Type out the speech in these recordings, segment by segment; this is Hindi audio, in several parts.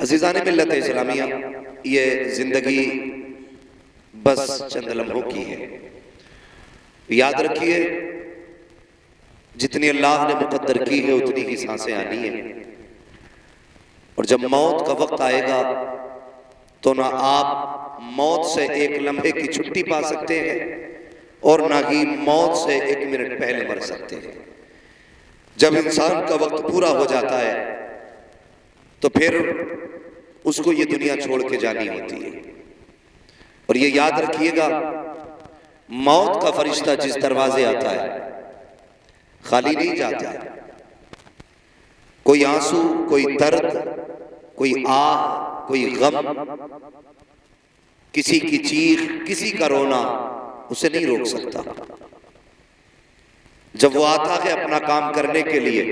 अज़ीज़ान मिल्लत इस्लामिया, ये ज़िंदगी बस चंद लम्हों की है। याद रखिए, जितनी अल्लाह ने मुक़द्दर की है उतनी ही सांसें आनी है, और जब मौत का वक्त आएगा तो ना आप मौत से एक लम्हे की छुट्टी पा सकते हैं और ना ही मौत से एक मिनट पहले मर सकते हैं। जब इंसान का वक्त पूरा हो जाता है तो फिर उसको ये दुनिया छोड़ के जानी होती है। और ये याद रखिएगा, मौत का फरिश्ता जिस दरवाजे आता है खाली नहीं जाता है। कोई आंसू, कोई दर्द, कोई आह, कोई गम, किसी की चीख, किसी का रोना उसे नहीं रोक सकता। जब वो आता है अपना काम करने के लिए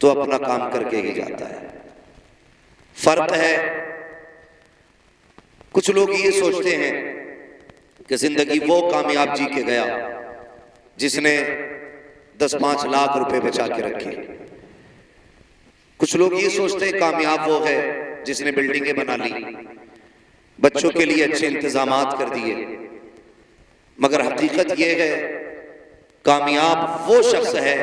तो अपना काम करके ही जाता है। फर्क है, कुछ लोग ये सोचते हैं कि जिंदगी वो कामयाब जी के गया जिसने 10-5 लाख रुपए बचा के रखे। कुछ लोग ये सोचते हैं कामयाब वो है जिसने बिल्डिंगें बना ली, बच्चों के लिए अच्छे इंतजामात कर दिए। मगर हकीकत यह है, कामयाब वो शख्स है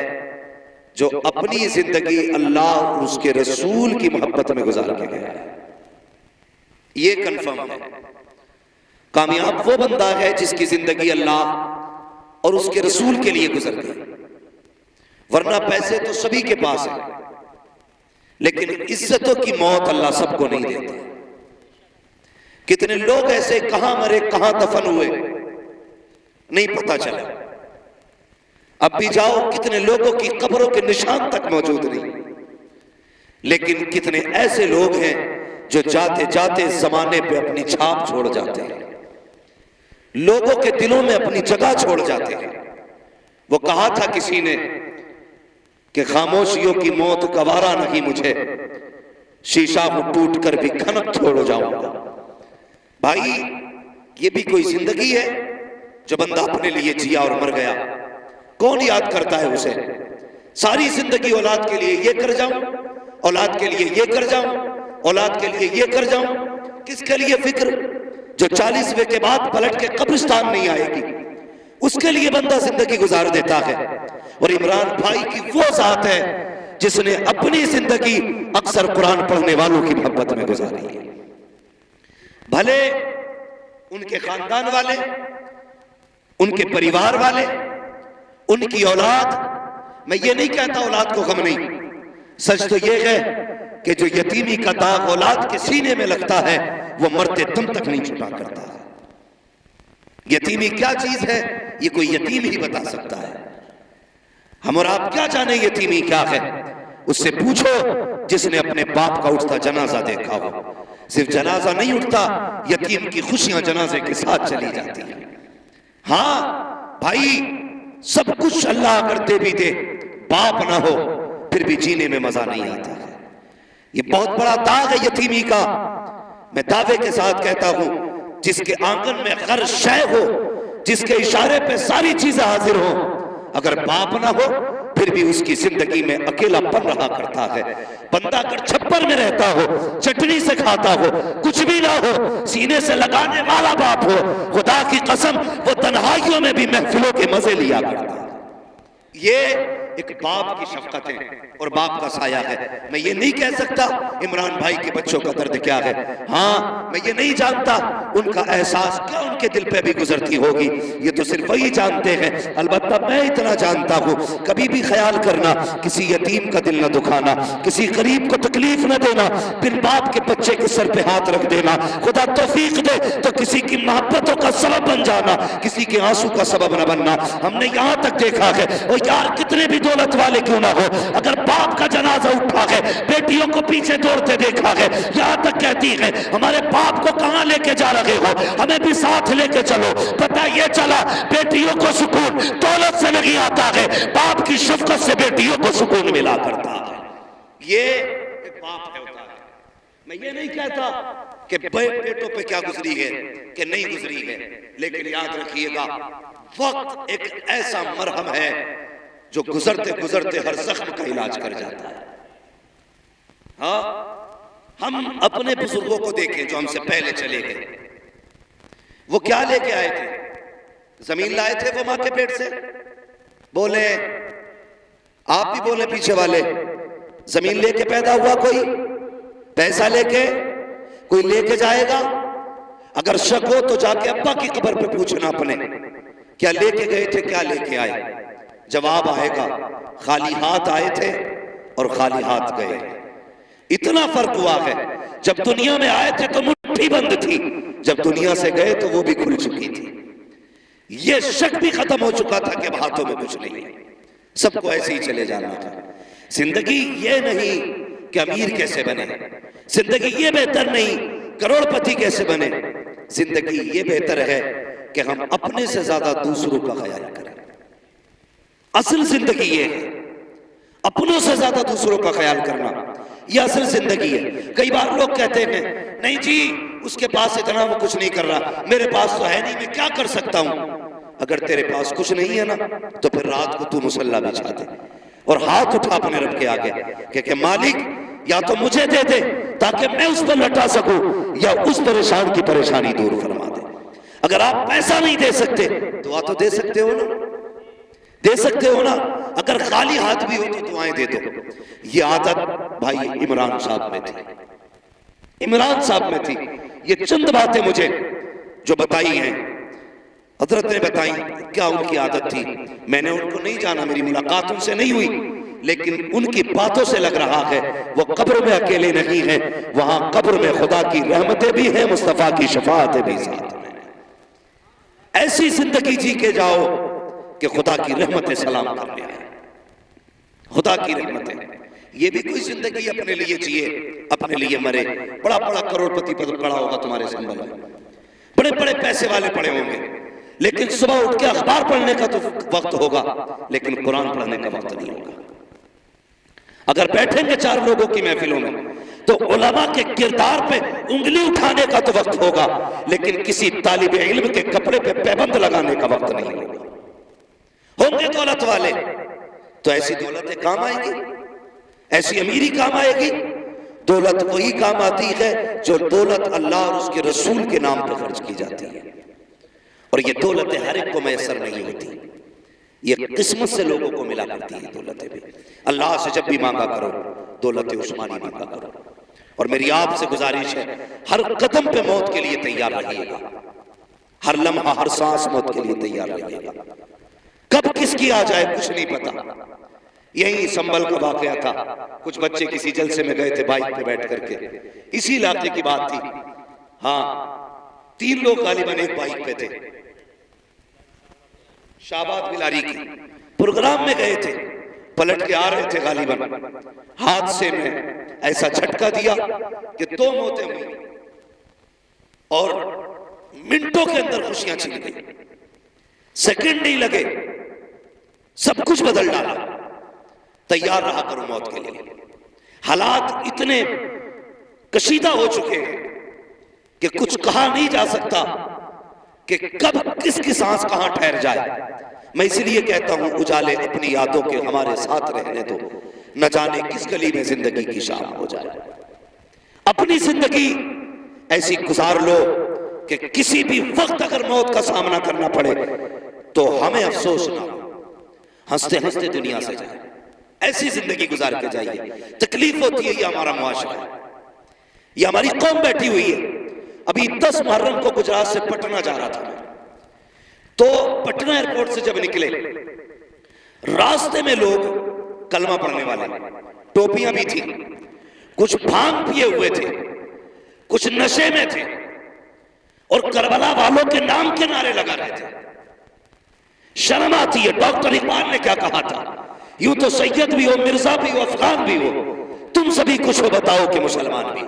जो अपनी जिंदगी अल्लाह और उसके रसूल की मोहब्बत में गुजार के गया है। ये कंफर्म है। कामयाब वो बंदा है जिसकी जिंदगी अल्लाह और उसके रसूल के लिए गुजर गई। वरना पैसे तो सभी के पास है, लेकिन इज्जतों की मौत अल्लाह सबको नहीं देता। कितने लोग ऐसे कहां मरे, कहां दफन हुए, नहीं पता चला। अब भी जाओ, कितने लोगों की कब्रों के निशान तक मौजूद नहीं। लेकिन कितने ऐसे लोग हैं जो जाते जाते जमाने पे अपनी छाप छोड़ जाते हैं, लोगों के दिलों में अपनी जगह छोड़ जाते हैं। वो कहा था किसी ने कि खामोशियों की मौत गवारा नहीं मुझे, शीशा को टूट कर भी खनक छोड़ जाऊंगा। भाई, ये भी कोई जिंदगी है जो बंदा अपने लिए जिया और मर गया? कौन याद करता है उसे? सारी जिंदगी औलाद के लिए ये कर जाऊं, औलाद के लिए ये कर जाऊं, औलाद के लिए ये कर जाऊं। किसके लिए फिक्र? जो 40वें के बाद पलट के कब्रिस्तान नहीं आएगी, उसके लिए बंदा जिंदगी गुजार देता है। और इमरान भाई की वो जात है जिसने अपनी जिंदगी अक्सर कुरान पढ़ने वालों की मोहब्बत में गुजारी है। भले उनके खानदान वाले, उनके परिवार वाले, उनकी औलाद, मैं ये नहीं कहता औलाद को गम नहीं, सच तो ये है कि जो यतीमी का दाग औलाद के सीने में लगता है वो मरते दम तक नहीं छुपा करता। यतीमी क्या चीज है, ये कोई यतीम ही बता सकता है। हम और आप क्या जाने यतीमी क्या है? उससे पूछो जिसने अपने बाप का उठता जनाजा देखा हो। सिर्फ जनाजा नहीं उठता, यतीम की खुशियां जनाजे के साथ चली जाती है। हाँ भाई, सब कुछ अल्लाह करते भी दे, बाप ना हो फिर भी जीने में मजा नहीं आता है। ये बहुत बड़ा दाग है यतीमी का। मैं दावे के साथ कहता हूं, जिसके आंगन में हर शय हो, जिसके इशारे पे सारी चीजें हाजिर हो, अगर बाप ना हो फिर भी उसकी जिंदगी में अकेलापन रहा करता है। बंदा अगर छप्पर में रहता हो, चटनी से खाता हो, कुछ भी ना हो, सीने से लगाने वाला बाप हो, खुदा की कसम वो तन्हाइयों में भी महफिलों के मजे लिया करता है। ये एक बाप की शफकत है और बाप का साया है। मैं ये नहीं कह सकता इमरान भाई के बच्चों का दर्द क्या है। हाँ, मैं ये नहीं जानता उनका एहसास क्या उनके दिल पे भी गुजरती होगी, ये तो सिर्फ वही जानते हैं। अलबत्ता मैं इतना जानता हूँ, कभी भी ख्याल करना किसी यतीम का दिल न दुखाना, किसी गरीब को तकलीफ न देना, बिन बाप के बच्चे के सर पे हाथ रख देना। खुदा तौफीक दे तो किसी की मोहब्बतों का सबब बन जाना, किसी के आंसू का सबब न बनना। हमने यहाँ तक देखा है, और यार कितने भी दौलत वाले क्यों ना हो, अगर बाप का जनाजा उठा है, बेटियों को पीछे दौड़ते देखा है, यहाँ तक कहती है हमारे बाप को कहां लेके जा रहे हो, हमें भी साथ लेके चलो। पता ये चला बेटियों को सुकून दौलत से नहीं आता है, बाप की शफकत से बेटियों को सुकून मिला करता है। ये एक बाप होता है। मैं ये नहीं कहता कि बेटों पे क्या गुजरी है कि नहीं गुजरी है, लेकिन याद रखिएगा वक्त एक ऐसा मरहम है जो गुजरते गुजरते हर जख्म का इलाज कर जाता है। हाँ, हम अपने बुजुर्गों को देखें जो हमसे पहले चले गए, वो क्या लेके आए थे? जमीन लाए थे वो मां के पेट से? बोले, आप भी बोले पीछे वाले, जमीन लेके पैदा हुआ कोई? पैसा लेके कोई लेके जाएगा? अगर शक हो तो जाके अब्बा की कब्र पे पूछना अपने, क्या लेके गए थे, क्या लेके आए? जवाब आएगा, खाली हाथ आए थे और खाली हाथ गए। इतना फर्क हुआ है, जब दुनिया में आए थे तो मुट्ठी बंद थी, जब दुनिया से गए तो वो भी खुल चुकी थी। ये शक भी खत्म हो चुका था कि अब हाथों में कुछ नहीं है, सबको ऐसे ही चले जाना था। जिंदगी ये नहीं कि अमीर कैसे बने, जिंदगी ये बेहतर नहीं करोड़पति कैसे बने, जिंदगी ये बेहतर है कि हम अपने से ज्यादा दूसरों का ख्याल करें। असल जिंदगी ये है, अपनों से ज्यादा दूसरों का ख्याल करना, ये असल जिंदगी है। कई बार लोग कहते हैं नहीं जी उसके पास इतना, वो कुछ नहीं कर रहा, मेरे पास तो है नहीं, मैं क्या कर सकता हूं? अगर तेरे पास कुछ नहीं है ना, तो फिर रात को तू मुसल्ला बिछा दे और हाथ उठा अपने रब के आगे कि मालिक या तो मुझे दे दे ताकि मैं उस पर लटा सकूं, या उस परेशान की परेशानी दूर फरमा दे। अगर आप पैसा नहीं दे सकते दुआ तो दे सकते हो ना, दे सकते हो ना। अगर खाली हाथ भी हो तो दुआएं दे दो। ये आदत भाई इमरान साहब में थी, इमरान साहब में थी। ये चंद बातें मुझे जो बताई हैं, हजरत ने बताई, क्या उनकी आदत थी। मैंने उनको नहीं जाना, मेरी मुलाकात उनसे नहीं हुई, लेकिन उनकी बातों से लग रहा है वो कब्र में अकेले नहीं है, वहां कब्र में खुदा की रहमतें भी हैं, मुस्तफा की शफाअतें भी साथ में। ऐसी जिंदगी जी के जाओ कि खुदा की रहमतें सलाम करने आए, खुदा की रहमतें। ये भी कोई जिंदगी अपने लिए जिए, अपने लिए मरे। बड़ा बड़ा करोड़पति पद पड़ा होगा तुम्हारे संबंध में, बड़े बड़े पैसे वाले पड़े होंगे, लेकिन सुबह उठ के अखबार पढ़ने का तो वक्त होगा, लेकिन कुरान पढ़ने का वक्त नहीं होगा। अगर बैठेंगे चार लोगों की महफिलों में तो उलमा के किरदार पे उंगली उठाने का तो वक्त होगा, लेकिन किसी तालिब इल्म के कपड़े पे पैबंद लगाने का वक्त नहीं होगा। होंगे दौलत वाले तो ऐसी दौलतें काम आएगी, ऐसी अमीरी काम आएगी। दौलत वही काम आती है जो दौलत अल्लाह और उसके रसूल के नाम पर खर्च की जाती है, और ये दौलतें हर एक को मैसर नहीं होती, ये किस्मत से लोगों को मिला करती है दौलतें भी। अल्लाह से जब भी मांगा करो दौलत उस्मानी मांगा करो। और मेरी आपसे गुजारिश है, हर कदम पे मौत के लिए तैयार रहिएगा, हर लम्हा हर सांस मौत के लिए तैयार रहिएगा। कब किसकी आ जाए कुछ नहीं पता। यही संभल का वाकया था, कुछ बच्चे किसी जलसे में गए थे बाइक पे बैठ करके, इसी इलाके की बात थी। हाँ, 3 लोग गालिबन एक बाइक पे थे, शाहबाद बिलारी की प्रोग्राम में गए थे, पलट के आ रहे थे गालिबन, हादसे में ऐसा झटका दिया कि 2 मौतें हुई और मिनटों के अंदर खुशियां छिन गई, सेकंड नहीं लगे, सब कुछ बदल डाला। तैयार रहा करो मौत के लिए। हालात इतने कशीदा हो चुके हैं कि कुछ कहा नहीं जा सकता कि कब किसकी सांस कहां ठहर जाए। मैं इसलिए कहता हूं उजाले अपनी यादों के हमारे साथ रहने दो, न जाने किस गली में जिंदगी की शाम हो जाए। अपनी जिंदगी ऐसी गुजार लो कि किसी भी वक्त अगर मौत का सामना करना पड़े तो हमें अफसोस ना हो, हंसते हंसते दुनिया से जाए। ऐसी जिंदगी गुजार के जाइए। तकलीफ होती है, ये हमारा मुआशरा है, ये हमारी कौम बैठी हुई है। अभी 10 मुहर्रम को गुजरात से पटना जा रहा था, तो पटना एयरपोर्ट से जब निकले, रास्ते में लोग कलमा पढ़ने वाले, टोपियां भी थी, कुछ भांग पिए हुए थे, कुछ नशे में थे, और करबला वालों के नाम के नारे लगा रहे थे। शर्म आती है। डॉक्टर इकबाल ने क्या कहा था, यूं तो सैयद भी हो, मिर्जा भी हो, अफगान भी हो, तुम सभी कुछ हो बताओ कि मुसलमान भी।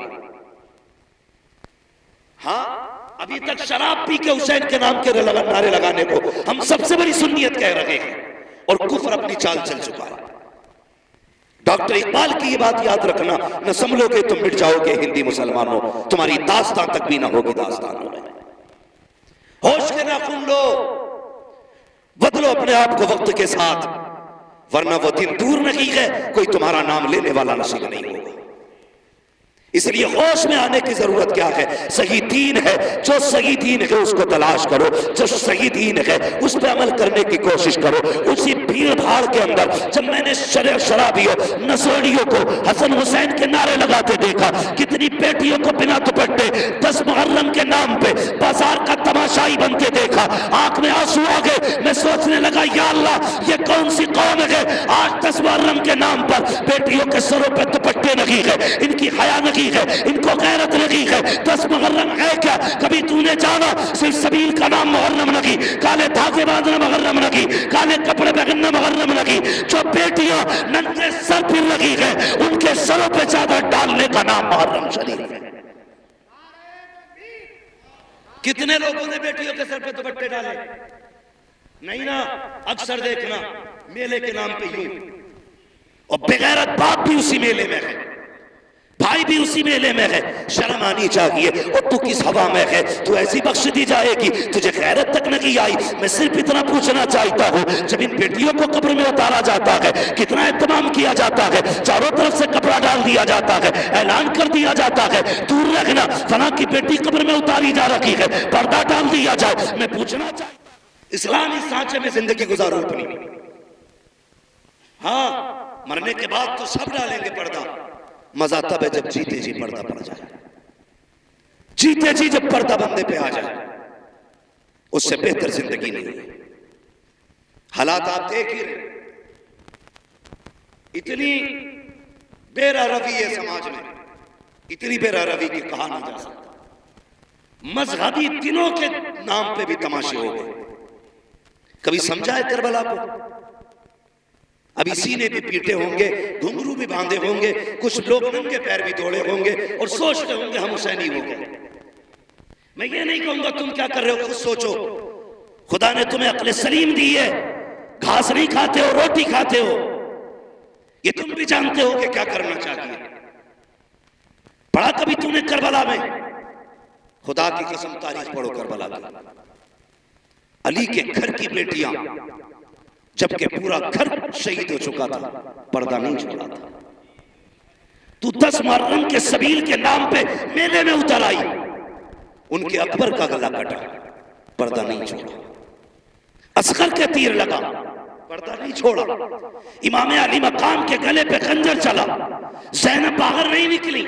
हाँ, अभी तक शराब पी के हुसैन के नाम के नारे लगाने को हम सबसे बड़ी सुन्नियत कह रहे हैं, और कुफ्र अपनी चाल चल चुका है। डॉक्टर इकबाल की ये बात याद रखना, न समझोगे तुम मिट जाओगे हिंदी मुसलमानों, तुम्हारी दास्तान तक भी ना होगी दास्तानों में। होश के नाखून लो, बदलो अपने आप को वक्त के साथ, वरना वो दिन दूर नहीं है कोई तुम्हारा नाम लेने वाला नसीब नहीं होगा। इसलिए होश में आने की जरूरत क्या है? सही दीन है, जो सही दीन है उसको तलाश करो, जो सही दीन है उस पर अमल करने की कोशिश करो। उसी भीड़ भाड़ के अंदर जब मैंने शराबियों नसोड़ियों को हसन हुसैन के नारे लगाते देखा, कितनी बेटियों को बिना दुपट्टे 10 मुहर्रम के नाम पे बाजार का तमाशाई बनते देखा, आंख में आंसू आ गए। मैं सोचने लगा, या अल्लाह ये कौन सी कौम है आज 10 मुहर्रम के नाम पर बेटियों के सरों पे दुपट्टे नहीं है, इनकी हया नहीं है, इनको गैरत नहीं है। 10 मुहर्रम है क्या? कभी तूने जाना? सिर्फ सबील का नाम मुहर्रम नहीं, काले धागे बांधना मुहर्रम नहीं, काले कपड़े पहनना मुहर्रम नहीं। जो बेटियां नंगे सर फिर लगी है उनके सरों पे चादर डालने का नाम मुहर्रम शरीफ है। कितने लोगों ने बेटियों के सर पे दुपट्टे डाले? नहीं ना। अक्सर देखना मेले के नाम पे यूं, और बेगैरत बाप भी उसी मेले में है, भाई भी उसी मेले में है। शर्म आनी चाहिए। और तू किस हवा में है? तू ऐसी बख्श दी जाएगी, तुझे गैरत तक नहीं आई। मैं सिर्फ इतना पूछना चाहता हूँ, जब इन बेटियों को कब्र में उतारा जाता है कितना एहतमाम किया जाता है, चारों तरफ से कपड़ा डाल दिया जाता है, ऐलान कर दिया जाता है दूर रखना फला की बेटी कब्र में उतारी जा रही है, पर्दा डाल दिया जाए। मैं पूछना चाहता, इस्लामी सांचे में जिंदगी गुजारो अपनी। हाँ, मरने के बाद तो सब डालेंगे पर्दा, मजा तब है जब जीते जी पर्दा पड़ जाए, जीते जी जब पर्दा बंदे पे आ जाए, उससे बेहतर जिंदगी नहीं है। हालात आप देख ही रहे, इतनी बेरहरवी है समाज में, इतनी बेरहरवी की कहा नहीं जा सकता। मजहबी दिनों के नाम पे भी तमाशे हो गए। कभी समझा है करबला को? अभी सीने भी पीटे होंगे, घुंघरू भी बांधे होंगे, कुछ लोग नंगे पैर भी दौड़े होंगे और सोचते होंगे हम हुसैनी हो गए। मैं ये नहीं कहूंगा तुम क्या कर रहे हो, खुद सोचो। खुदा ने तुम्हें अक्ल सलीम दी है, घास नहीं खाते हो, रोटी खाते हो, ये तुम भी जानते हो कि क्या करना चाहिए। पढ़ा कभी तूने करबला में? खुदा की कसम तारीख पढ़ो करबला की। अली के घर की बेटियां, जबकि पूरा घर शहीद हो चुका था, पर्दा नहीं छोड़ा था। तू 10 मुहर्रम के सबील के नाम पे मेले में उतर आई, उनके अकबर का गला कटा, पर्दा नहीं छोड़ा। असगर के तीर लगा, पर्दा नहीं छोड़ा। इमाम अली मकाम के गले पे खंजर चला, ज़ैनब बाहर नहीं निकली।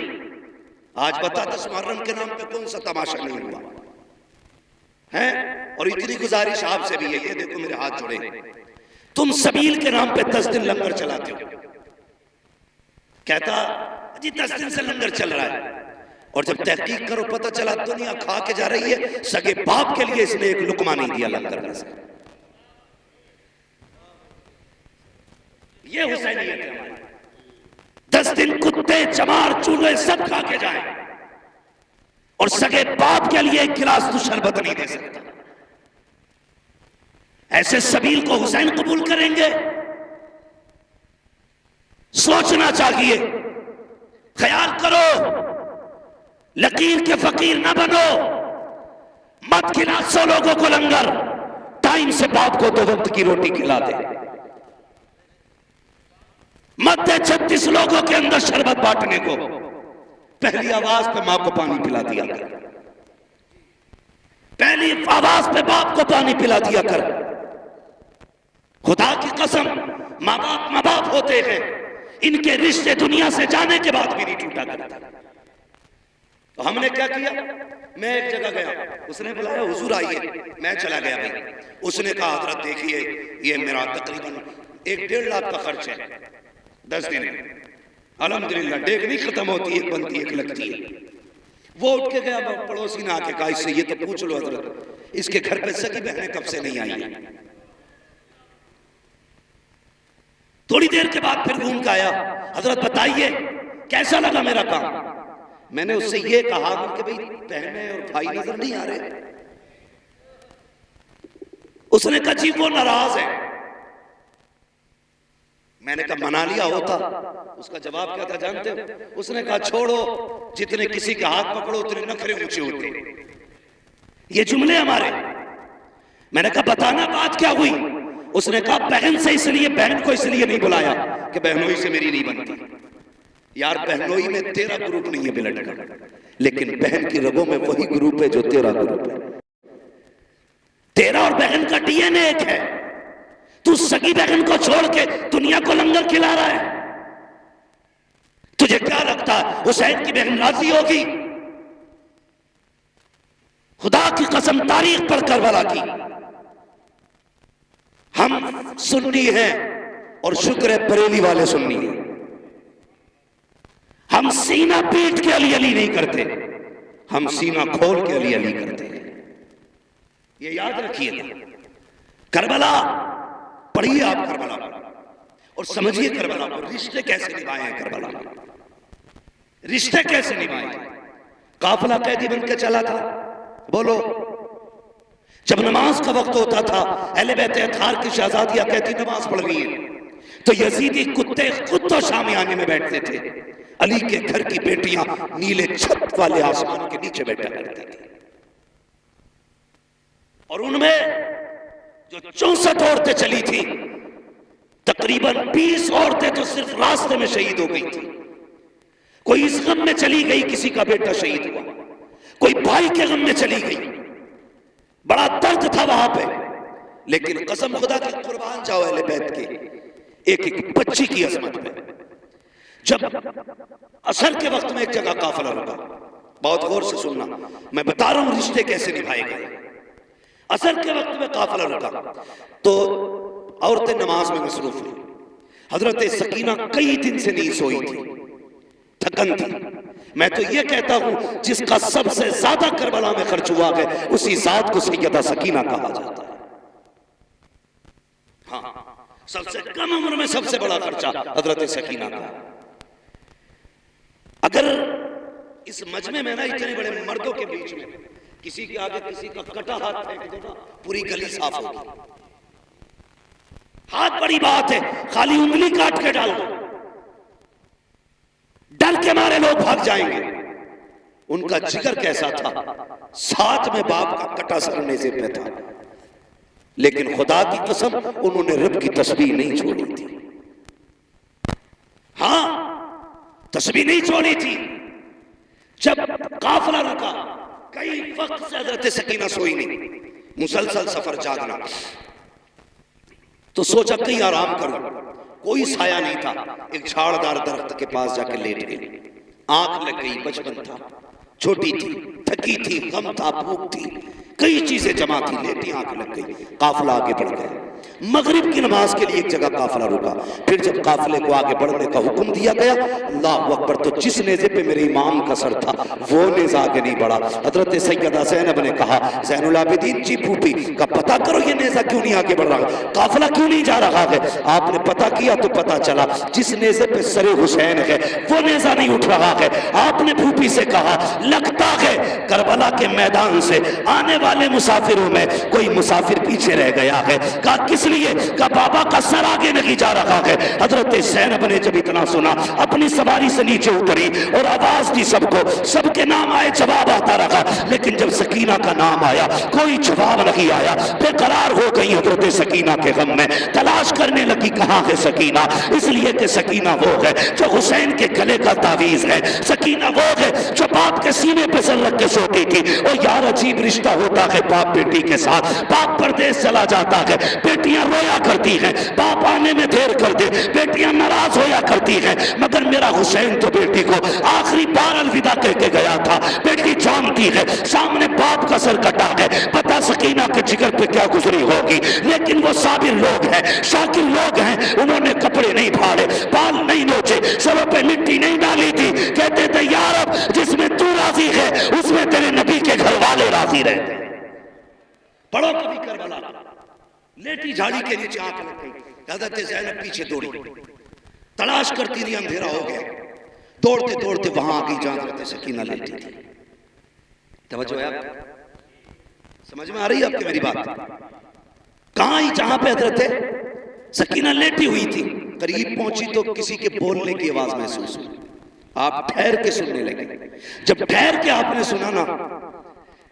आज बता 10 मुहर्रम के नाम पे कौन सा तमाशा नहीं हुआ है? और इतनी गुजारिश आपसे भी है, ये देखो मेरे हाथ जुड़े, तुम सबील के नाम पे 10 दिन लंगर चलाते हो। कहता जी 10 दिन से लंगर चल रहा है, और जब तहकीक करो पता चला दुनिया खा के जा रही है, सगे बाप के लिए इसने एक लुकमा नहीं दिया लंगर में से। ये हुसैनियत है हमारी। 10 दिन कुत्ते चमार चूहे सब खा के जाए, और सगे बाप के लिए एक गिलास तो शरबत नहीं दे सकता। ऐसे सबील को हुसैन कबूल करेंगे? सोचना चाहिए, ख्याल करो, लकीर के फकीर ना बनो। मत खिला 100 लोगों को लंगर, टाइम से बाप को 2 वक्त की रोटी खिला दे। मत दे 36 लोगों के अंदर शरबत बांटने को, पहली आवाज पे मां को पानी पिला दिया कर, पहली आवाज पे बाप को पानी पिला दिया कर। खुदा की कसम, माँ बाप होते हैं, इनके रिश्ते दुनिया से जाने के बाद भी नहीं टूटा करता। तो हमने क्या किया? मैं एक जगह गया, उसने बुलाया हुजूर आइए, मैं चला गया भाई। उसने कहा हजरत देखिए ये मेरा तकरीबन 1-1.5 लाख का खर्च है 10 दिन में। अल्हम्दुलिल्लाह डेग नहीं खत्म होती, एक बनती एक लगती है। वो उठ के गया, पड़ोसी ने आके कहा इससे ये तो पूछ लो हजरत, इसके घर पे सगी बहनें कब से नहीं आई है। थोड़ी देर के बाद फिर घूम के आया, हजरत बताइए कैसा लगा मेरा काम। मैंने उससे ये कहा कि भाई बहनें और भाई नजर नहीं आ रहे। उसने कहा जी वो नाराज है। मैंने कहा मना लिया होता। उसका जवाब क्या था जानते हो? उसने कहा छोड़ो, जितने किसी के हाथ पकड़ो उतने नखरे ऊंचे होते। ये जुमले हमारे। मैंने कहा बताना बात क्या हुई? उसने कहा बहन से इसलिए, बहन को इसलिए नहीं बुलाया कि बहनों ही से मेरी नहीं बनती। यार बहनोई में तेरा ग्रुप नहीं है ब्लड का, लेकिन बहन की रगों में वही ग्रुप है जो तेरा ग्रुप है। तेरा और बहन का डीएनए एक है। तू सगी बहन को छोड़ के दुनिया को लंगर खिला रहा है। तुझे क्या लगता है हुसैन की बहन राजी होगी? खुदा की कसम तारीख पर करबला की, हम सुन्नी हैं और शुक्र है बरेली वाले सुन्नी हैं। हम सीना पीट के अली अली नहीं करते, हम सीना खोल के अली अली करते हैं। ये याद रखिएगा। करबला पढ़िए आप करबला और समझिए करबला को। रिश्ते कैसे निभाए हैं करबला में, रिश्ते कैसे निभाए। काफिला कैदी बन के चला था। बोलो, जब नमाज का वक्त होता था, अहले बैत अतहार की शहजादियां कहती नमाज पढ़ रही है, तो यजीदी कुत्ते खुद तो शामियाने में बैठते थे। अली के घर की बेटियां नीले छत वाले आसमान के नीचे बैठा करती थी। और उनमें जो 64 औरतें चली थी, तकरीबन 20 औरतें तो सिर्फ रास्ते में शहीद हो गई थी। कोई इस गम में चली गई किसी का बेटा शहीद हुआ, कोई भाई के गम में चली गई, बड़ा दर्द था वहां पे। लेकिन कसम खुदा की कुर्बान जाओ अहले बैत के एक एक बच्ची की अजमत पे। जब असर के वक्त में एक जगह काफिला रुका, बहुत गौर से सुनना, मैं बता रहा हूं रिश्ते कैसे निभाए गए। असर के वक्त में काफिला रुका तो औरतें नमाज में मसरूफ थी। हजरत सकीना कई दिन से नहीं सोई थी, थकन थी। मैं तो ये कहता हूं जिसका सबसे ज्यादा करबला में खर्च हुआ है उसी जात को सैयदा सकीना कहा जाता है। हाँ, सबसे कम उम्र में सबसे बड़ा खर्चा हजरत सकीना का। अगर इस मजमे में ना इतने बड़े मर्दों के बीच में किसी के आगे किसी का कटा हाथ फेंक दो ना, पूरी गली साफ होगी। हाथ बड़ी बात है, खाली उंगली काट के डाल दो, डर के मारे लोग भाग जाएंगे। उनका जिगर कैसा था, साथ में बाप का कटा सरने से पे था, लेकिन खुदा की कसम उन्होंने रब की तस्बीह नहीं छोड़ी थी। हां, तस्बीह नहीं छोड़ी थी। जब काफिला रुका, कई वक्त से हजरत सकीना सोई नहीं, मुसलसल सफर जागना, तो सोचा कहीं आराम करूं। कोई साया नहीं था, एक झाड़दार दरख्त के पास जाके लेट गई। आंख लग गई, बचपन था, छोटी थी, थकी थी, गम था, भूख थी, कई चीजें जमा थी, लेटी आंख लग गई। काफिला आगे बढ़ गया। मगरिब की नमाज के लिए एक जगह काफिला रुका। फिर जब काफिले को आगे बढ़ने का हुक्म दिया गया, अल्लाह अकबर, तो जिस नेज़े पे मेरे इमाम का सर था वो नेज़ा आगे नहीं बढ़ा। हजरत सैयदा ज़ैनब ने कहा, ज़ैनुल आबिदीन जी फूफी का पता करो ये नेज़ा क्यों नहीं आगे बढ़ रहा, काफिला क्यों नहीं जा रहा है। आपने पता किया तो पता चला जिस नेज़े पे सरे हुसैन है वो नेज़ा नहीं उठ रहा है। आपने फूफी से कहा, लगता है करबला के मैदान से आने वाले मुसाफिरों में कोई मुसाफिर पीछे रह गया है। कहा किस लिए? का बाबा का सर आगे नहीं जा रहा है। हजरत ज़ैनब ने जब इतना सुना, अपनी सवारी से नीचे उतरी और आवाज दी सबको, सबके नाम आए, जवाब आता रहा, लेकिन जब सकीना का नाम आया कोई जवाब नहीं आया। बेकरार हो गई हजरत सकीना के गम में, तलाश करने लगी कहां है सकीना। इसलिए कि सकीना वो है जो हुसैन के गले का तावीज है, सकीना वो है जो बाप के सीने पे सर रख के सोती थी। और यार अजीब रिश्ता होता है बाप बेटी के साथ। बाप परदेश चला जाता है, बेटियां रोया करती हैं, बाप आने में देर कर दे, बेटियां नाराज होया करती हैं। मगर मेरा हुसैन तो बेटी को आखिरी बार अलविदा कह के गया था। बेटी जानती है सामने बाप का सर कटा है, पता सकीना के जिगर पे क्या गुजरी होगी। लेकिन वो साबिर लोग हैं, शाकिर लोग हैं, उन्होंने कपड़े नहीं फाड़े, बाल नहीं नोचे, सरों पे मिट्टी नहीं डाली थी। कहते थे यार अब जिसमें तू राजी है उसमें तेरे नबी के घर वाले राजी रहते हैं। पढ़ो कभी करबला। लेटी झाड़ी के नीचे आंख लग गई, हजरत ज़ैनब पीछे दौड़ी, तलाश करती रही, अंधेरा हो गया। दौड़ते दौड़ते वहां आ गई जहां हजरत सकीना लेटी थी। तवज्जो है, समझ में आ रही है आपकी मेरी बात? कहां आई जहां पे हजरत सकीना लेटी हुई थी। करीब पहुंची तो किसी के बोलने की आवाज महसूस हुई। आप ठहर के सुनने लगे। जब ठहर के आपने सुना ना,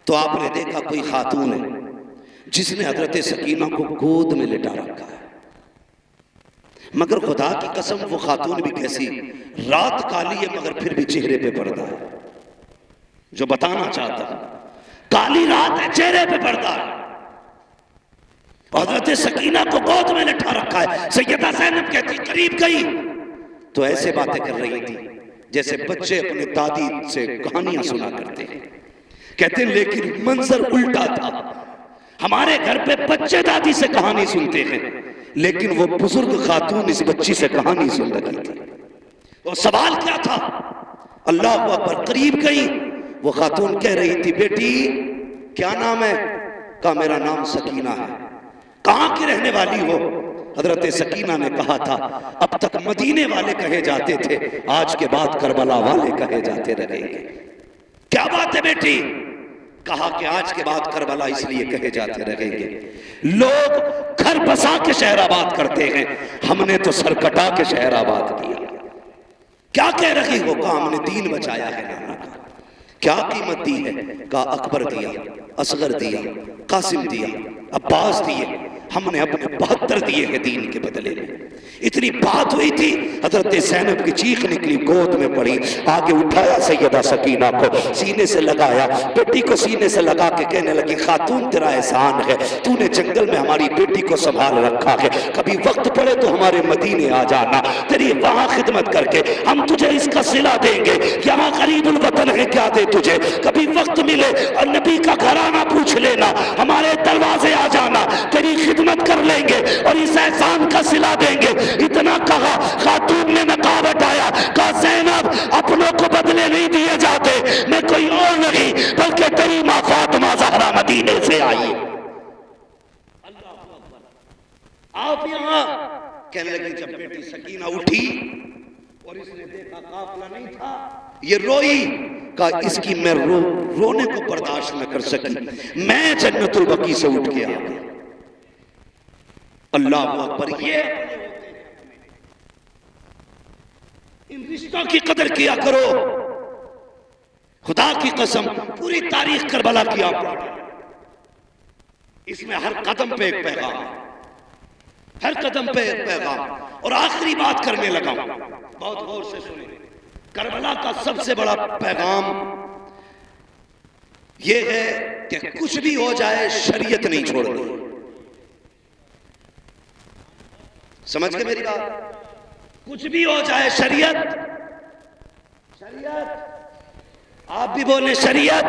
तो आपने देखा कोई खातून है जिसने हजरत सकीना को गोद में लिटा रखा है। मगर खुदा की कसम वो खातून भी कैसी, रात काली है मगर फिर भी चेहरे पे पर्दा है। जो बताना चाहता हूं, काली रात है, चेहरे पे पर्दा है। हजरत सकीना को गोद में लिटा रखा है। सैयदा ज़ैनब कहती करीब गई तो ऐसे बातें कर रही थी जैसे बच्चे अपने दादी से कहानियां सुना करते हैं। कहते हैं लेकिन मंजर उल्टा था। हमारे घर पे बच्चे दादी से कहानी सुनते हैं, लेकिन वो बुजुर्ग खातून इस बच्ची से कहानी सुन रही थी। और सवाल क्या था? अल्लाह अकबर। करीब गई, वो खातून कह रही थी बेटी क्या नाम है? कहा मेरा नाम सकीना है। कहां की रहने वाली हो? हजरत सकीना ने कहा था अब तक मदीने वाले कहे जाते थे, आज के बाद करबला वाले कहे जाते रहेंगे। क्या बात है बेटी? कहा कि आज के बाद करबला इसलिए कहे जाते रहेंगे, लोग घर बसा के शहर आबाद करते हैं, हमने तो सर कटा के शहर आबाद किया। क्या कह रही हो? कहा हमने दीन बचाया है नाना का। क्या कीमत दी है? कहा अकबर दिया, असगर दिया, कासिम दिया, अब्बास दिए, हमने अपने 72 दिए हैं दीन के बदले में। इतनी बात हुई थी, हजरत ज़ैनब की चीख निकली, गोद में पड़ी, आगे उठाया सैयदा सकीना को, सीने से लगाया, बेटी को सीने से लगा के कहने लगी खातून तेरा एहसान है, तूने जंगल में हमारी बेटी को संभाल रखा है, कभी वक्त पड़े तो हमारे मदीने आ जाना, तेरी वहां खिदमत करके हम तुझे इसका सिला देंगे। यहाँ गरीबुल वतन है, क्या दे तुझे, कभी वक्त मिले और नबी का घराना पूछ लेना, हमारे दरवाजे आ जाना, तेरी खिदमत कर लेंगे और इस एहसान का सिला देंगे। इतना कहा, खातून ने नकाब हटाया, कहा ज़ैनब अपनों को बदले नहीं दिए जाते, मैं कोई और नहीं बल्कि तेरी मां फातिमा ज़हरा मदीने से आई। आप यहां कहने लगी। जब बेटी सकीना उठी और इसने देखा काफिला नहीं था, ये रोई, कहा इसकी मैं रोने को बर्दाश्त न कर सकी, मैं जन्नतुल बकी से उठ के आ गई। अल्लाह अकबर। ये इन रिश्तों की कदर किया करो। खुदा की कसम पूरी तारीख करबला की आप पढ़ें, इसमें हर कदम पे एक पैगाम, हर कदम पे एक पैगाम। और आखिरी बात करने लगा, बहुत गौर से सुने। करबला का सबसे बड़ा पैगाम यह है कि कुछ भी हो जाए शरीयत नहीं छोड़नी। समझ गए मेरी बात? कुछ भी हो जाए शरीयत, शरीयत, आप भी बोले शरीयत,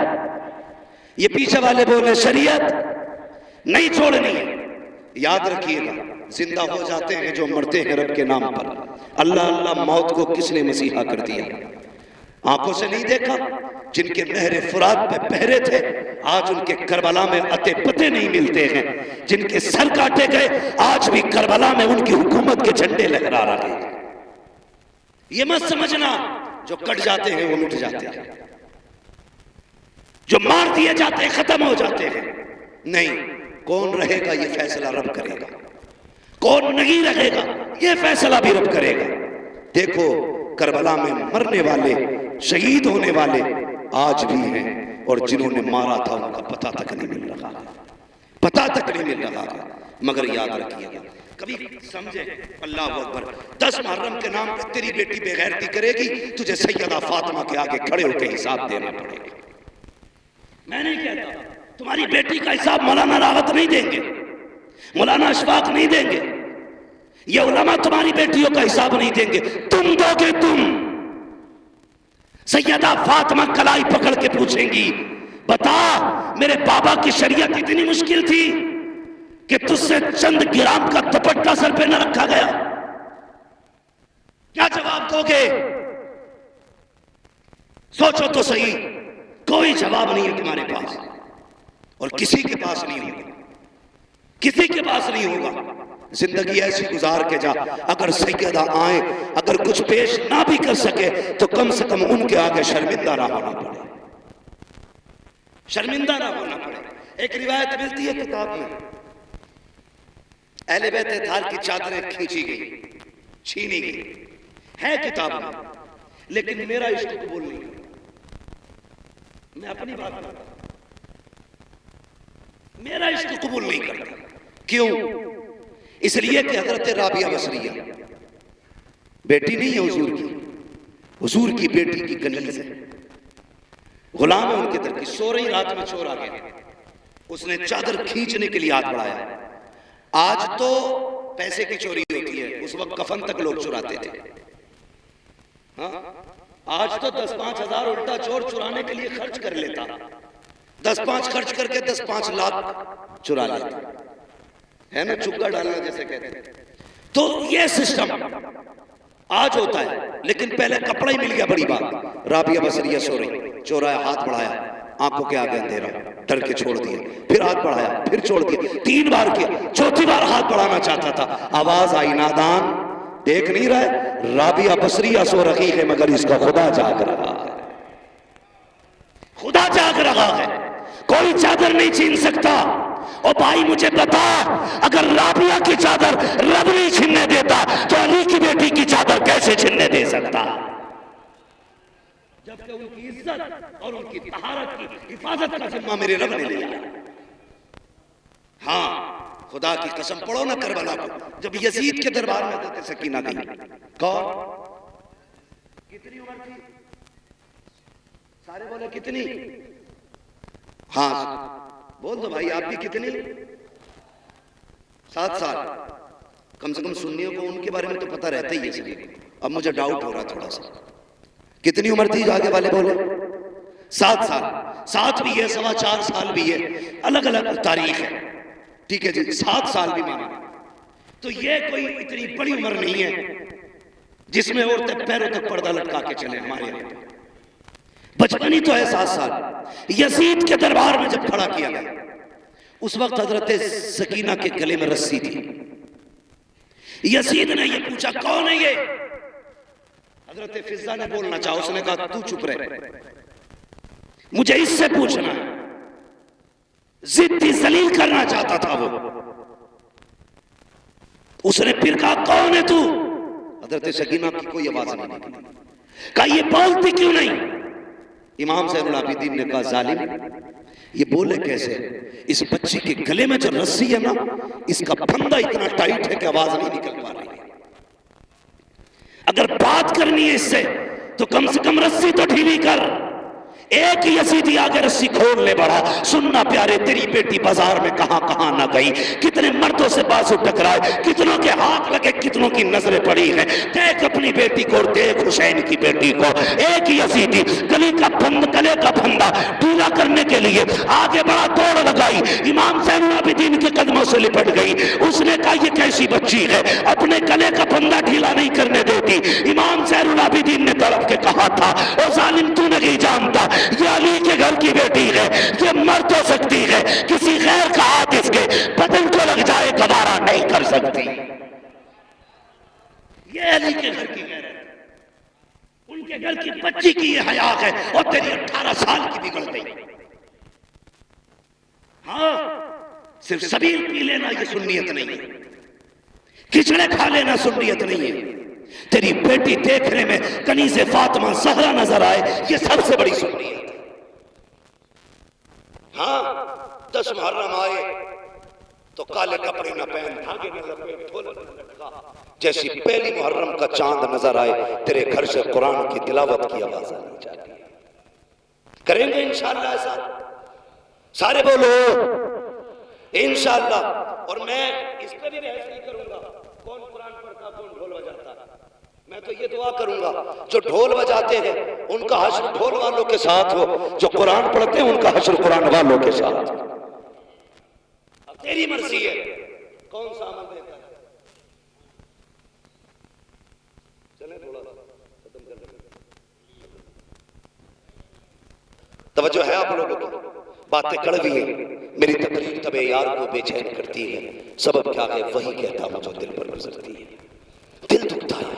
ये पीछे वाले बोले शरीयत, नहीं छोड़नी है। याद रखिएगा, जिंदा हो जाते हैं जो मरते हैं रब के नाम पर। अल्लाह अल्लाह मौत को किसने मसीहा कर दिया? आंखों से नहीं देखा? जिनके नहरे फुरात पे पहरे थे, आज उनके करबला में अते पते नहीं मिलते हैं। जिनके सर काटे गए, आज भी करबला में उनकी हुकूमत के झंडे लहरा रहे हैं। ये मत समझना जो कट जाते हैं वो मिट जाते हैं, जो मार दिए जाते हैं खत्म हो जाते हैं। नहीं, कौन रहेगा ये फैसला रब करेगा, कौन नहीं रहेगा ये फैसला भी रब करेगा। देखो करबला में मरने वाले, शहीद होने वाले आज भी हैं, और जिन्होंने मारा था उनका पता तक नहीं मिल रहा, पता तक नहीं मिल रहा। मगर याद रखिएगा, कभी समझे, अल्लाह अकबर, 10 मुहर्रम के नाम पर तेरी बेटी बेगैरती करेगी, तुझे सैयदा फातिमा के आगे खड़े होकर हिसाब देना पड़ेगा। मैं नहीं कहता तुम्हारी बेटी का हिसाब मौलाना रावत नहीं देंगे, मौलाना अशफाक नहीं देंगे, ये उलमा तुम्हारी बेटियों का हिसाब नहीं देंगे, तुम दोगे। तुम सैयदा फातिमा कलाई पकड़ के पूछेंगी, बता मेरे बाबा की शरीयत इतनी मुश्किल थी कि तुझसे चंद ग्राम का दुपट्टा सर पे न रखा गया? क्या जवाब दोगे? सोचो तो सही। कोई जवाब नहीं है तुम्हारे पास, और किसी के पास नहीं होगा, किसी के पास नहीं होगा। जिंदगी ऐसी गुजार के जा, अगर सैयदा आए, अगर कुछ पेश ना भी कर सके तो कम से कम उनके आगे शर्मिंदा ना होना पड़े, शर्मिंदा ना होना पड़े। एक रिवायत मिलती है किताब में, अहले बैत अताहार की चादरें खींची गई, छीनी गई, है किताब में, लेकिन मेरा इश्क कबूल नहीं। मैं अपनी बात करता, मेरा इश्क कबूल नहीं करता। क्यों? इसलिए कि हजरत राबिया बसरिया बेटी नहीं है हुजूर की, हुजूर की बेटी की कनीज है, गुलाम है उनके दर की। सो रही रात में चोर आ गया, उसने चादर खींचने के लिए हाथ बढ़ाया। आज तो पैसे की चोरी होती है, उस वक्त कफन तक लोग चुराते थे। हाँ? आज तो 10-5 हजार उल्टा चोर चुराने के लिए खर्च कर लेता, 10-5 खर्च करके 10-5 लाख चुरा लेता है ना, चुक्का डालना जैसे कहते हैं। तो ये सिस्टम आज होता है, लेकिन पहले कपड़ा ही मिल गया बड़ी बात। राबिया बसरिया सो रही, चोराया, हाथ बढ़ाया, आंखों के आगे अंधेरा, डर के छोड़ दिया, फिर हाथ बढ़ाया, फिर छोड़ दिया, 3 बार किया, चौथी बार हाथ बढ़ाना चाहता था, आवाज आई, नादान देख नहीं रहा, राबिया बसरिया सो रही है मगर इसका खुदा जाग रहा है, खुदा जाग रहा है, कोई चादर नहीं छीन सकता। और भाई मुझे बता, अगर राबिया की चादर रब नहीं छीनने देता तो अली की बेटी की चादर कैसे छीनने दे सकता? जबकि उनकी इज्जत और उनकी तहारत की हिफाजत का जिम्मा मेरे रब ने लिया। हाँ, खुदा की कसम, पढ़ो ना करबला को, जब यजीद के दरबार में हज़रत सकीना गई, कौन, कितनी उम्र थी? सारे बोले कितनी? हाँ बोल दो भाई, आप भी कितनी? 7 साल। कम से कम सुन्नियों को उनके बारे में तो पता रहता ही है सभी। अब मुझे डाउट हो रहा थोड़ा सा, कितनी उम्र थी? आगे वाले बोले 7 साल। 7 भी है, 4.25 साल भी है, अलग अलग तारीख है, ठीक है जी। 7 साल भी माना तो ये कोई इतनी बड़ी उम्र नहीं है जिसमें औरतें पैरों तक पर्दा लटका के चले। हमारे यहाँ बचपन ही तो है 7 साल। यजीद के दरबार में जब खड़ा किया गया, उस वक्त हजरत सकीना के गले में रस्सी थी। यजीद ने ये पूछा, कौन है ये? हजरत फिजा ने बोलना चाहा, उसने कहा तू चुप रहे, मुझे इससे पूछना है। जिद्दी जलील करना चाहता था वो। उसने फिर कहा कौन है तू? हजरत सकीना की कोई आवाज नहीं निकली। कहा ये बोलती क्यों नहीं? इमाम ज़ैनुल आबिदीन ने कहा जालिम, ये बोले कैसे? इस बच्ची के गले में जो रस्सी है ना, इसका फंदा इतना टाइट है कि आवाज नहीं निकल पा रही है। अगर बात करनी है इससे तो कम से कम रस्सी तो ढीली कर। एक यजीदी आगे रस्सी खोल ले बढ़ा, सुनना प्यारे, तेरी बेटी बाजार में कहां कहां ना गई, कितने मर्दों से बाजू टकराए, कितनों के हाथ लगे, कितनों की नजरें पड़ी हैं। देख अपनी बेटी को और देख हुसैन की बेटी को। एक यजीदी गले का फंदा ढीला करने के लिए आगे बढ़ा, दौड़ लगाई, इमाम ज़ैनुल आबिदीन के कदमों से लिपट गई। उसने कहा ये कैसी बच्ची है, अपने गले का फंदा ढीला नहीं करने देती। इमाम ज़ैनुल आबिदीन ने तड़प के कहा था, ओ जालिम तू नहीं जानता, ये अली के घर की बेटी है, ये मर तो सकती है, किसी गैर का हाथ इसके बदन को लग जाए गवारा नहीं कर सकती। ये अली के घर की गैर है, उनके घर की बच्ची की ये हया है, और तेरी 18 साल की बिगड़ गई। हाँ, सिर्फ सबील पी लेना ये सुन्नियत नहीं है, खिचड़े खा लेना सुन्नियत नहीं है। तेरी बेटी देखने में कनीज़े फातिमा ज़हरा नजर आए, ये सबसे बड़ी सुन्नियत है। हाँ, 10 मुहर्रम आए तो काले कपड़े न पहन, धागे न लपेट, ढोल न लटका, जैसी पहली मुहर्रम का चांद नजर आए तेरे घर से कुरान की तिलावत की आवाज आनी चाहिए। करेंगे इंशाअल्लाह ऐसा? सारे बोलो इंशाअल्लाह। और मैं इस पे भी बहस नहीं करूंगा कौन कुरान पढ़ता कौन ढोल बजाता। मैं तो ये दुआ करूंगा जो ढोल बजाते हैं उनका हश्र ढोल वालों के साथ हो, जो कुरान पढ़ते हैं उनका हश्र कुरान वालों के साथ। अब तेरी मर्जी है कौन सा अमल देता है। चले थोड़ा खत्म कर दें। तवज्जो है आप लोगों की? बातें कड़वी हैं, मेरी तकरीर तबे यार को बेचैन करती है। सबब क्या है? वही कहता हूं जो दिल पर गुजरती है। दिल दुखता है,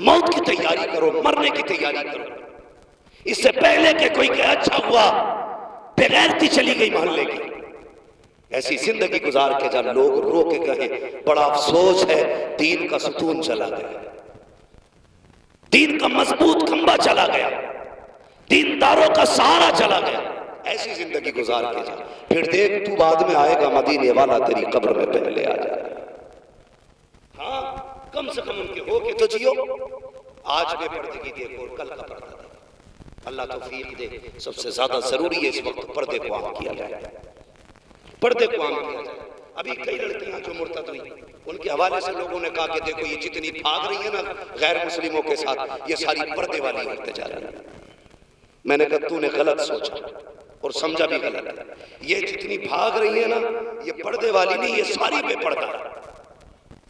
मौत की तैयारी करो, मरने की तैयारी करो, इससे पहले कि कोई कहे अच्छा हुआ बेगैरती चली गई मोहल्ले की। ऐसी जिंदगी गुजार के जब लोग रो के कहे बड़ा अफसोस है दीन का सुतून चला गया, दीन का मजबूत खंबा चला गया, दीनदारों का सहारा चला गया। ऐसी जिंदगी गुजार के जा, फिर देख तू बाद में आएगा मदीने वाला तेरी कब्र में पहले आ जाएगा। हाँ, कम से कम उनके हो के तो जियो। आज बेपर्दगी देखो और कल का पर्दा देखो। अल्लाह तौफीक दे। सबसे ज्यादा जरूरी है इस वक्त पर्दे को आम किया जाए, पर्दे को आम किया जाए। अभी कई लड़कियां जो मुर्तद हुई, उनके हवाले से लोगों ने कहा कि देखो ये जितनी भाग रही है ना गैर मुस्लिमों के साथ, ये सारी पर्दे वाली होते जा रही है। मैंने कहा तूने गलत सोचा और समझा भी गलत है। ये जितनी भाग रही है ना, ये पर्दे वाली नहीं, ये सारी बेपर्दा है।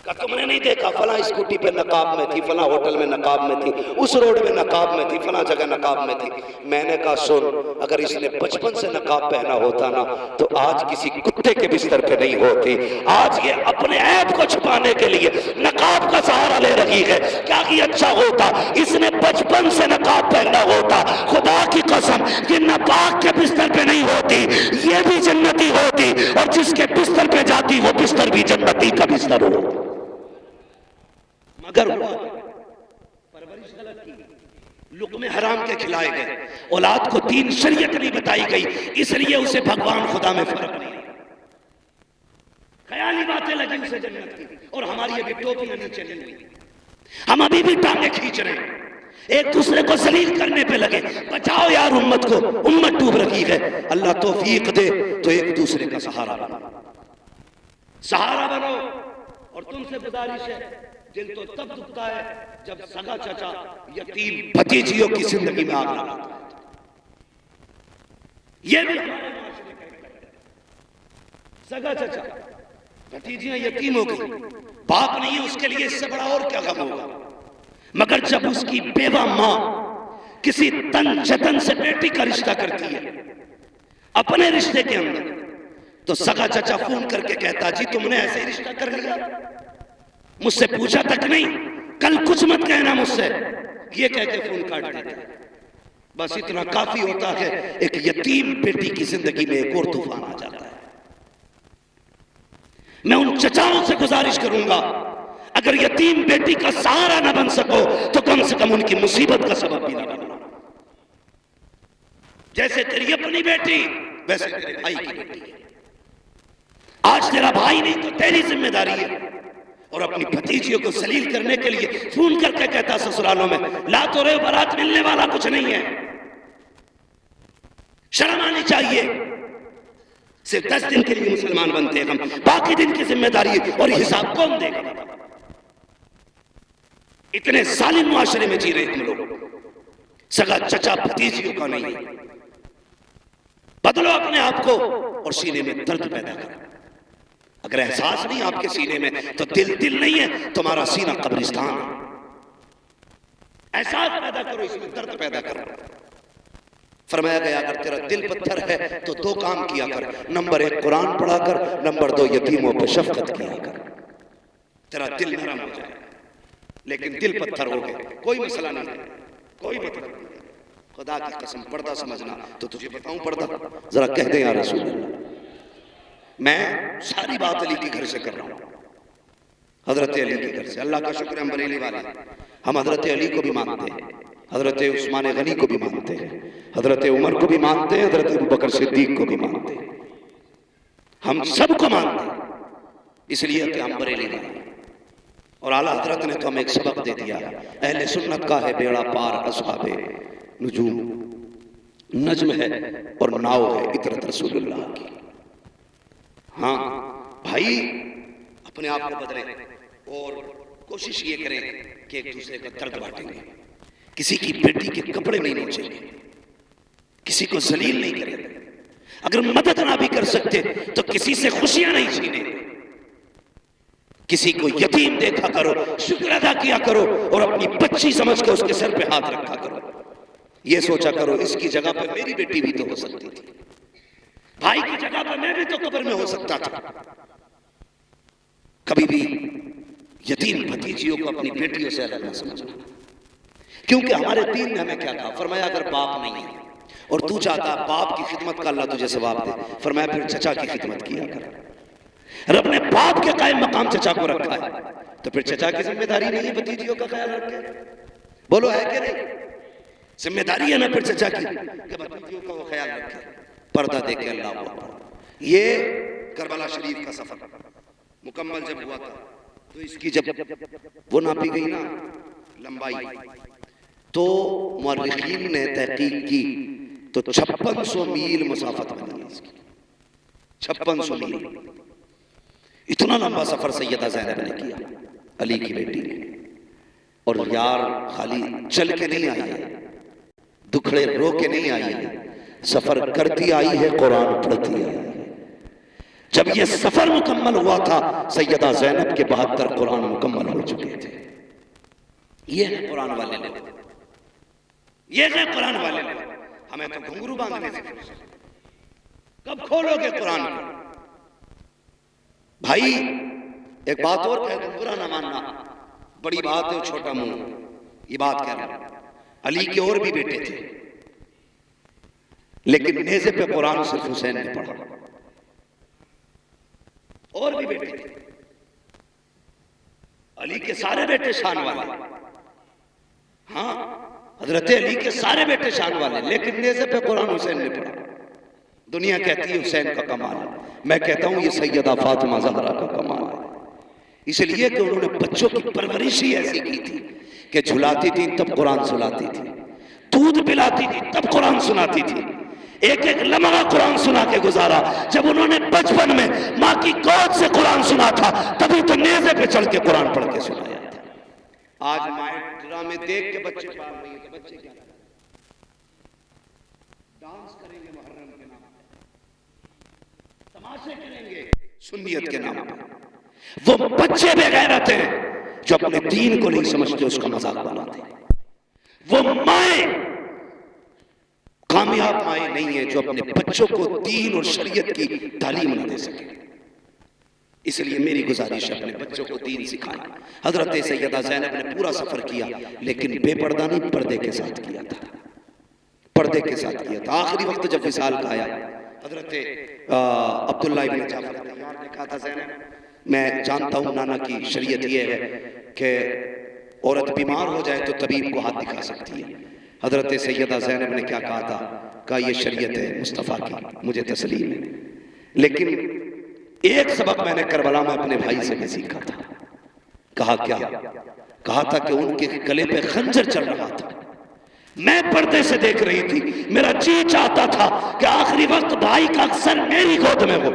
तुमने नहीं देखा फला स्कूटी पे नकाब में थी, फला होटल में नकाब में थी, उस रोड में नकाब में थी, फला जगह नकाब में थी। मैंने कहा सुन, अगर इसने बचपन से नकाब पहना होता ना तो आज किसी कुत्ते के बिस्तर पे नहीं होती। आज ये अपने ऐब को छुपाने के लिए नकाब का सहारा ले रही है। क्या कि अच्छा होता इसने बचपन से नकाब पहना होता, खुदा की कसम ये नापाक के बिस्तर पे नहीं होती, ये भी जन्नती होती, और जिसके बिस्तर पे जाती वो बिस्तर भी जन्नती का बिस्तर हो। मगर हुआ परवरिश गलत की, लुक़्मे हराम के खिलाए गए, औलाद को दीन शरीयत नहीं बताई गई, इसलिए उसे भगवान खुदा में फर्क नहीं। ख्याली बातें लगी उसे जन्नत की, और हमारी अभी टोपियां नीचे नहीं हुई, हम अभी भी टांगे खींच रहे हैं, एक दूसरे को जलील करने पे लगे। बचाओ यार उम्मत को, उम्मत डूब रही है। अल्लाह तौफीक दे तो एक दूसरे का सहारा बनो, सहारा बनो। और तुमसे गुजारिश है, दिल तो तब दुखता है जब सगा चचा यतीम भतीजियों की जिंदगी में आग लगाता है। ये भी हमारे माशरे का सगा चचा भतीजियां यतीम हो गई, बाप नहीं है उसके लिए, इससे बड़ा और क्या गम होगा। मगर जब उसकी बेवा मां किसी तन जतन से बेटी का रिश्ता करती है अपने रिश्ते के अंदर, तो सगा चचा फोन करके कहता जी तुमने ऐसे ही रिश्ता कर लिया, मुझसे पूछा तक नहीं, कल कुछ मत कहना मुझसे, ये कह के फोन काट देता है। बस इतना काफी होता है, एक यतीम बेटी की जिंदगी में एक और तूफान आ जाता है। मैं उन चचाओं से गुजारिश करूंगा, अगर यतीम बेटी का सहारा ना बन सको तो कम से कम उनकी मुसीबत का सबब भी ना बनना। जैसे तेरी अपनी बेटी वैसे तेरे भाई की बेटी है। आज तेरा भाई नहीं तो तेरी जिम्मेदारी है। और अपनी भतीजियों को जलील करने के लिए फोन करके कहता ससुरालों में ला तो रहे बारात मिलने वाला कुछ नहीं है। शर्म आनी चाहिए। सिर्फ 10 दिन के लिए मुसलमान बनते हैं हम, बाकी दिन की जिम्मेदारी और हिसाब कौन देगा? इतने जालिम मुआशरे में जी रहे हम लोग, सगा चचा भतीजियों का नहीं। बदलो अपने आप को और सीने में दर्द पैदा करो। अगर एहसास नहीं आपके सीने में तो दिल नहीं है, तुम्हारा सीना कब्रिस्तान है। एहसास पैदा करो, इसमें दर्द पैदा करो। फरमाया गया अगर तेरा दिल पत्थर है तो 2 काम किया कर, नंबर 1 कुरान पढ़ा कर, नंबर 2 यतीमों पर शफकत किया कर। तेरा दिल नरम हो जाए। लेकिन दिल पत्थर हो गए, कोई मसला नहीं है, कोई मतलब नहीं। खुदा की कसम पर्दा समझना तो तुझे बताऊं पर्दा, जरा कह दे या रसूल अल्लाह। मैं सारी बात अली के घर से कर रहा हूं, हजरत अली के घर से। अल्लाह का शुक्र हम बरेली वाले, हम हजरत अली को भी मानते हैं, हजरत उस्मान गनी को भी मानते हैं, हजरत उमर को भी मानते हैं, हजरत अबू बकर सिद्दीक को भी मानते हैं। हम सबको मानते हैं इसलिए कि हम बरेली वाले। और आला हजरत ने तो हमें एक सबक दे दिया, अहले सुन्नत का है बेड़ा पार, अस्हाबे नुजूम नज्म है और नाव है इतरत रसूलुल्लाह की। हाँ भाई, अपने आप को बदलें और कोशिश ये करें कि एक दूसरे का दर्द बांटेंगे, किसी की बेटी के कपड़े नहीं नोचेंगे, किसी को जलील नहीं करेंगे। अगर मदद ना भी कर सकते तो किसी से खुशियां नहीं छीने। किसी को यतीम देखा करो, शुक्र अदा किया करो और अपनी बच्ची समझ के उसके सर पे हाथ रखा करो। ये सोचा करो इसकी जगह पर मेरी बेटी भी तो हो सकती थी, भाई की जगह पर मैं भी तो कब्र में हो सकता था। कभी भी यतीम भतीजियों को अपनी बेटियों से अलग न समझना, क्योंकि हमारे दीन ने हमें क्या कहा, फरमाया अगर बाप नहीं है और तू चाहता बाप की खिदमत का अल्लाह तुझे सवाब दे, फरमाया फिर चचा की खिदमत किया कर। रब ने बाप के कायम मकाम चचा को रखा है, तो फिर चचा की जिम्मेदारी नहीं है भतीजियों का ख्याल रखे? बोलो है कि नहीं? जिम्मेदारी है ना फिर चचा की कि भतीजियों का वो ख्याल रखे, पर्दा दे के। अल्लाह ये करबला शरीफ का सफर मुकम्मल जब हुआ था तो इसकी जब वो नापी गई ना लंबाई, तो मुअर्रिखीन ने तहकीक की तो 5600 मील मसाफत बनी है इसकी, 5600 मील। इतना लंबा सफर सैयदा ज़ैनब ने किया, अली की बेटी ने। और यार खाली चल के नहीं आई है, दुखड़े रो के नहीं आई है, सफर करती आई है, कुरान पढ़ती आई है। जब ये सफर मुकम्मल हुआ था, सैयदा ज़ैनब के 72 कुरान मुकम्मल हो चुके थे। ये है कुरान वाले लोग, ये है कुरान वाले लोग। हमें तो घुंघरू बांधने से कब खोलोगे कुरान को? भाई एक बात और कह दूं, बुरा ना मानना, बड़ी बात है, छोटा मुंह, ये बात कह रहा हूं। अली के और भी बेटे थे, लेकिन नेज़े पे कुरान सिर्फ हुसैन ने पढ़ा। और भी बेटे थे, अली के सारे बेटे शान वाले, हाँ हजरत अली के सारे बेटे शान वाले, लेकिन नेज़े पे कुरान हुसैन ने पढ़ा। दुनिया कहती है हुसैन का कमाल है, मैं कहता हूं ये सैयदा फातिमा ज़हरा का कमाल है। इसलिए कि उन्होंने बच्चों की परवरिश ही ऐसी की थी कि झुलाती थी तब कुरान सुनाती थी, दूध पिलाती थी तब कुरान सुनाती थी, एक एक लम्हा कुरान सुना के गुजारा। जब उन्होंने बचपन में माँ की गोद से कुरान सुना था, तभी तो नेज़े पे चढ़ के कुरान पढ़ के सुनाया था। आज माए ड्रामे देख के बच्चे पाल रही है, तो बच्चे क्या डांस करेंगे मुहर्रम के नाम पे, तमाशे करेंगे सुन्नियत के नाम पे। वो बच्चे बेगैरत हैं जो अपने दीन को नहीं समझते, उसका मजाक बनाते। वो माए कामयाब माए नहीं है जो अपने बच्चों को दीन और शरीयत की तालीम न दे सके। इसलिए मेरी गुजारिश है, अपने बच्चों को दीन सिखाएं। हजरत सैयदा ज़ैनब ने पूरा सफर किया, लेकिन बेपर्दा नहीं, पर्दे के साथ किया था, पर्दे के साथ किया था। आखिरी वक्त जब विसाल का आया, हजरत अब्दुल्लाह इब्न जाफर तैयार ने कहा था, ज़ैनब मैं जानता हूं नाना की शरीयत यह है कि औरत बीमार हो जाए तो तबीब को हाथ दिखा सकती है। हजरत सैयदा ज़ैनब ने क्या कहा था? कहा यह शरीयत है मुस्तफ़ा की, मुझे तस्लीम है, लेकिन एक सबक मैंने करबला में अपने भाई से भी सीखा था। कहा क्या? कहा था कि उनके गले पे खंजर चल रहा था, मैं पर्दे से देख रही थी, मेरा जी चाहता था कि आखिरी वक्त भाई का अक्सर मेरी गोद में हो,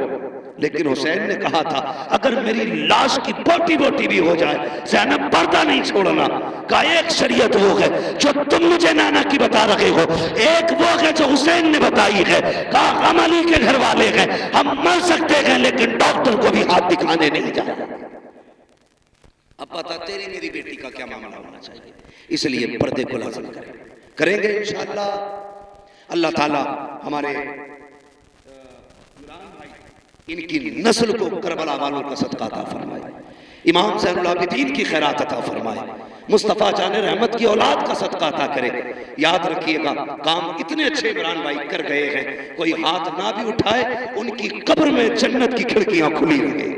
लेकिन हुसैन ने कहा था अगर मेरी लाश की बोटी बोटी भी हो जाए, ज़ैनब पर्दा नहीं छोड़ना। का एक शरीयत वो है जो तुम मुझे नाना की बता रहे हो, एक वो है जो हुसैन ने बताई है। कहा हम अली के घर वाले हैं, हम मर सकते हैं, लेकिन डॉक्टर को भी हाथ दिखाने नहीं जाए। अब पता तेरी मेरी बेटी का क्या मामला होना चाहिए, इसलिए पर्दे को लाज़िम करेंगे इंशाअल्लाह। अल्लाह ताला हमारे इनकी नस्ल को करबला वालों का सदका अता फरमाए, इमाम ज़ैनुल आबिदीन की खैरात अता फरमाए, मुस्तफ़ा जान रहमत की औलाद का सदका अता करे। याद रखिएगा, काम इतने अच्छे इमरान भाई कर गए हैं, कोई हाथ ना भी उठाए, उनकी कब्र में जन्नत की खिड़कियां खुली रहेंगी।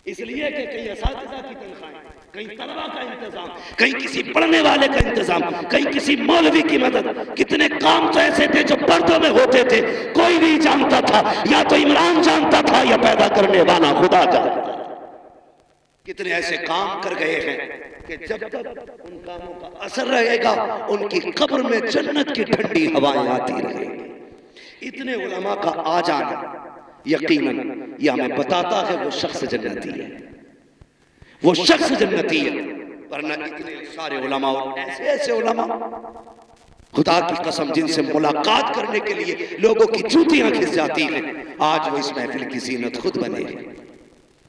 इसलिए कि कहीं असातिज़ा की तनख्वाहें, कहीं तलबा का इंतजाम, कहीं किसी पढ़ने वाले का इंतजाम, कहीं किसी मौलवी की मदद। कितने काम तो ऐसे थे जो पर्दों में होते थे, कोई नहीं जानता था, या तो इमरान जानता था या पैदा करने वाला खुदा जानता था। कितने ऐसे काम कर गए हैं कि जब तक उन कामों का असर रहेगा, उनकी कब्र में जन्नत की ठंडी हवाएं आती रहेंगी। इतने उलमा का आ जाना यकीनन यह हमें बताता है वो शख्स जन्नती है, वो शख्स जन्नती है। वरना इतने सारे उलमा और ऐसे ऐसे उलमा, खुदा की कसम, जिनसे मुलाकात करने के लिए लोगों की जूतियां खिस जाती हैं, आज वो इस महफिल की जीनत खुद बने हैं।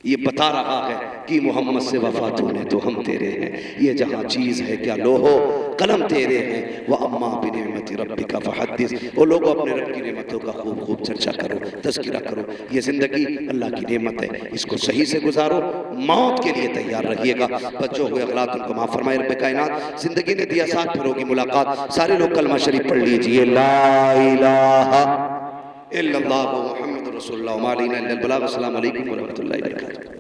ये बता रहा है कि मोहम्मद से वफा तूने तो हम तेरे हैं, ये जहाँ चीज़ है क्या लोहो कलम तेरे हैं, वह अम्मा बिनिअमति रब्बिका फहद्दिस। वो लोग अपने रब की नेमतों का खूब खूब चर्चा करो, तज़किरा करो। ये ज़िंदगी अल्लाह की नेमत है, इसको सही से गुजारो, मौत के लिए तैयार रहिएगा। बच्चों हुए अगलात उनको माफ़ फरमाए रब्बे कायनात। ज़िंदगी ने दिया साथ, फिर होगी मुलाकात। सारे लोग कलमा शरीफ पढ़ लीजिए, ला इलाहा इल्लल्लाह मुहम्मद रसूलुल्लाह व मा अलैना इल्लल बलाग। अस्सलामु अलैकुम व रहमतुल्लाहि व बरकातुहू।